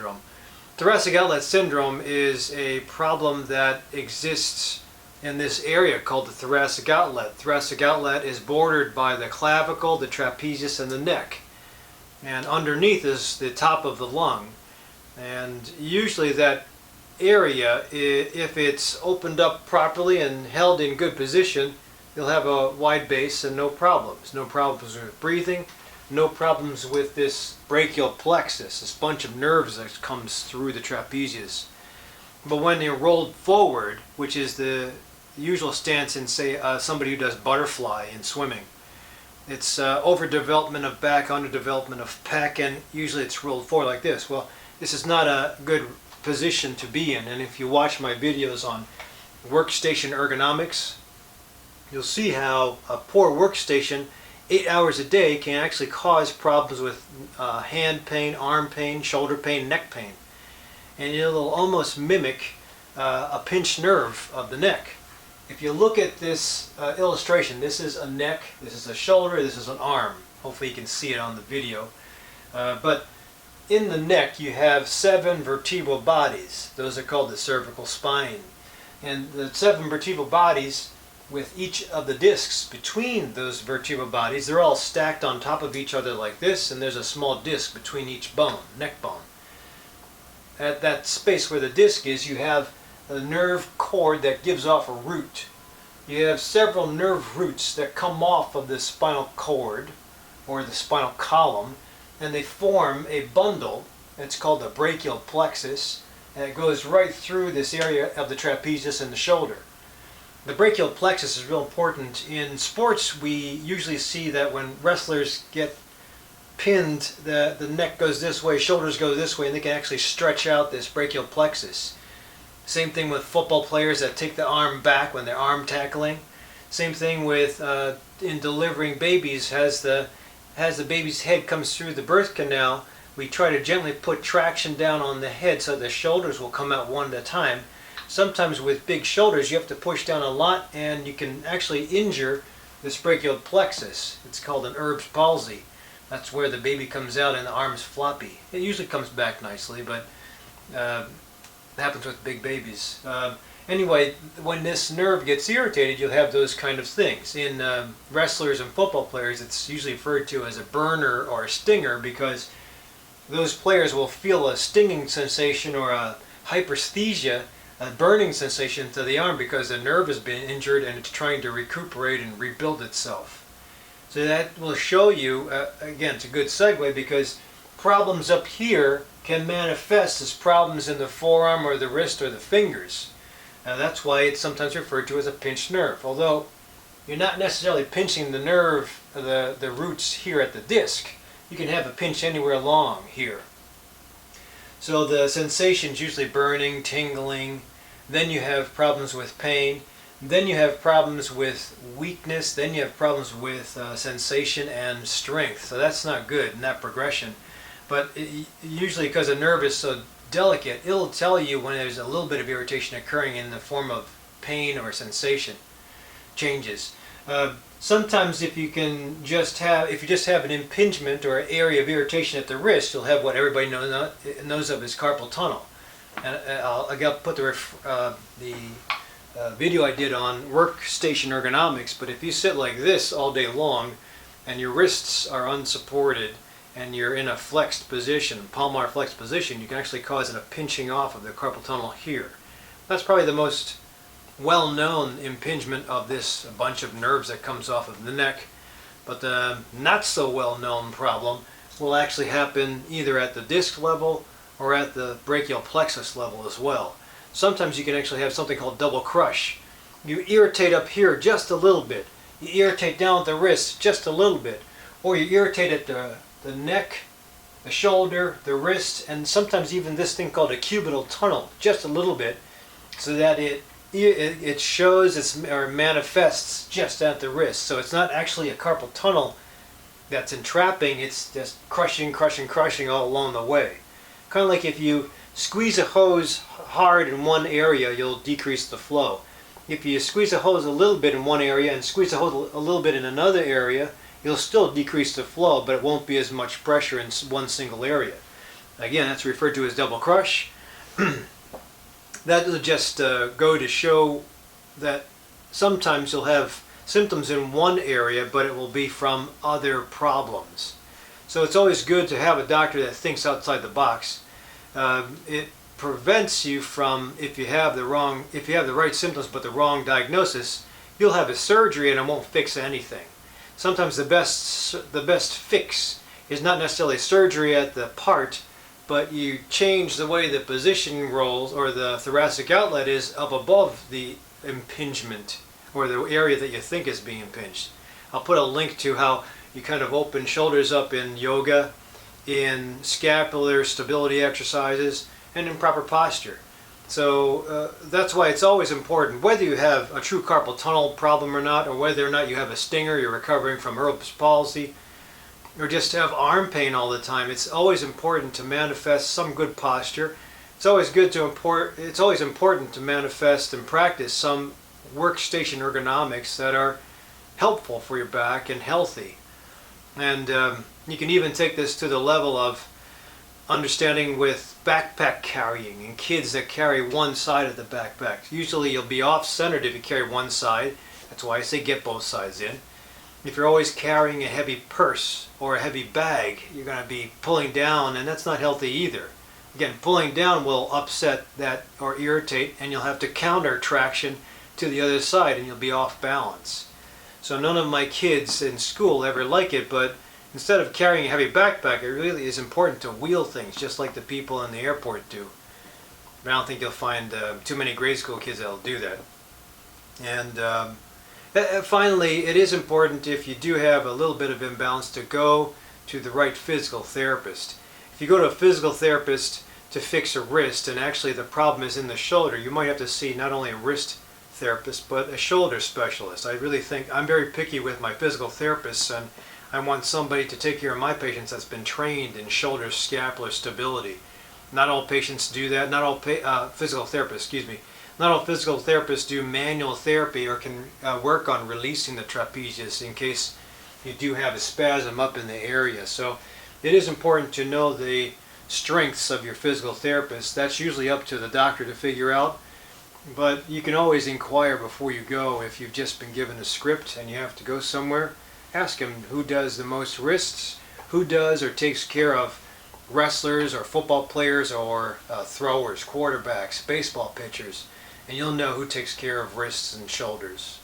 syndrome. Thoracic outlet syndrome is a problem that exists in this area called the thoracic outlet. Thoracic outlet is bordered by the clavicle, the trapezius, and the neck. And underneath is the top of the lung. And usually that area, if it's opened up properly and held in good position, you'll have a wide base and no problems. No problems with breathing, no problems with this brachial plexus, this bunch of nerves that comes through the trapezius. But when they're rolled forward, which is the usual stance in, say, somebody who does butterfly in swimming, it's overdevelopment of back, underdevelopment of pec, and usually it's rolled forward like this. Well, this is not a good position to be in, and if you watch my videos on workstation ergonomics, you'll see how a poor workstation 8 hours a day can actually cause problems with hand pain, arm pain, shoulder pain, neck pain. And it'll almost mimic a pinched nerve of the neck. If you look at this illustration, this is a neck, this is a shoulder, this is an arm. Hopefully you can see it on the video. But in the neck you have 7 vertebral bodies. Those are called the cervical spine. And the 7 vertebral bodies, with each of the discs between those vertebral bodies, they're all stacked on top of each other like this, and there's a small disc between each bone, neck bone. At that space where the disc is, you have a nerve cord that gives off a root. You have several nerve roots that come off of the spinal cord or the spinal column, and they form a bundle. It's called the brachial plexus, and it goes right through this area of the trapezius and the shoulder. The brachial plexus is real important. In sports, we usually see that when wrestlers get pinned, the neck goes this way, shoulders go this way, and they can actually stretch out this brachial plexus. Same thing with football players that take the arm back when they're arm tackling. Same thing with in delivering babies. As the baby's head comes through the birth canal, we try to gently put traction down on the head so the shoulders will come out one at a time. Sometimes with big shoulders you have to push down a lot, and you can actually injure this brachial plexus. It's called an Erbs Palsy. That's where the baby comes out and the arm's floppy. It usually comes back nicely, but it happens with big babies. Anyway, when this nerve gets irritated, you'll have those kind of things. In wrestlers and football players, it's usually referred to as a burner or a stinger, because those players will feel a stinging sensation or a hyperesthesia, a burning sensation to the arm, because the nerve has been injured and it's trying to recuperate and rebuild itself. So that will show you, again, it's a good segue, because problems up here can manifest as problems in the forearm or the wrist or the fingers. That's why it's sometimes referred to as a pinched nerve. Although you're not necessarily pinching the nerve, the roots here at the disc. You can have a pinch anywhere along here. So the sensation's usually burning, tingling. Then you have problems with pain. Then you have problems with weakness. Then you have problems with sensation and strength. So that's not good in that progression. But usually, because the nerve is so delicate, it'll tell you when there's a little bit of irritation occurring in the form of pain or sensation changes. Sometimes if you just have an impingement or an area of irritation at the wrist, you'll have what everybody knows of as carpal tunnel. And I'll put the video I did on workstation ergonomics. But if you sit like this all day long and your wrists are unsupported and you're in a flexed position, palmar flexed position, you can actually cause a pinching off of the carpal tunnel here. That's probably the most well-known impingement of this bunch of nerves that comes off of the neck. But the not so well-known problem will actually happen either at the disc level or at the brachial plexus level as well. Sometimes you can actually have something called double crush. You irritate up here just a little bit, you irritate down at the wrist just a little bit, or you irritate at the neck, the shoulder, the wrist, and sometimes even this thing called a cubital tunnel, just a little bit, so that it shows or manifests just at the wrist. So it's not actually a carpal tunnel that's entrapping, it's just crushing all along the way. Kind of like if you squeeze a hose hard in one area, you'll decrease the flow. If you squeeze a hose a little bit in one area and squeeze a hose a little bit in another area, you'll still decrease the flow, but it won't be as much pressure in one single area. Again, that's referred to as double crush. That will just go to show that sometimes you'll have symptoms in one area, but it will be from other problems. So it's always good to have a doctor that thinks outside the box. It prevents you from, if you have the right symptoms but the wrong diagnosis, you'll have a surgery and it won't fix anything. Sometimes the best fix is not necessarily surgery at the part, but you change the way the position rolls or the thoracic outlet is up above the impingement or the area that you think is being impinged. I'll put a link to how you kind of open shoulders up in yoga, in scapular stability exercises, and in proper posture. So that's why it's always important, whether you have a true carpal tunnel problem or not, or whether or not you have a stinger, you're recovering from Erbs Palsy, or just have arm pain all the time, it's always important to manifest some good posture. It's always important to manifest and practice some workstation ergonomics that are helpful for your back and healthy. And you can even take this to the level of understanding with backpack carrying and kids that carry one side of the backpack. Usually you'll be off-centered if you carry one side. That's why I say get both sides in. If you're always carrying a heavy purse or a heavy bag, you're going to be pulling down, and that's not healthy either. Again, pulling down will upset that or irritate, and you'll have to counter traction to the other side, and you'll be off balance. So none of my kids in school ever like it, but instead of carrying a heavy backpack, it really is important to wheel things, just like the people in the airport do. But I don't think you'll find too many grade school kids that'll do that. And finally, it is important, if you do have a little bit of imbalance, to go to the right physical therapist. If you go to a physical therapist to fix a wrist, and actually the problem is in the shoulder, you might have to see not only a wrist therapist, but a shoulder specialist. I really think, I'm very picky with my physical therapists, and I want somebody to take care of my patients that's been trained in shoulder scapular stability. Not all patients do that, not all physical therapists, excuse me. Not all physical therapists do manual therapy or can work on releasing the trapezius in case you do have a spasm up in the area. So it is important to know the strengths of your physical therapist. That's usually up to the doctor to figure out, but you can always inquire before you go. If you've just been given a script and you have to go somewhere, ask him who does the most wrists, who does or takes care of wrestlers or football players or throwers, quarterbacks, baseball pitchers, and you'll know who takes care of wrists and shoulders.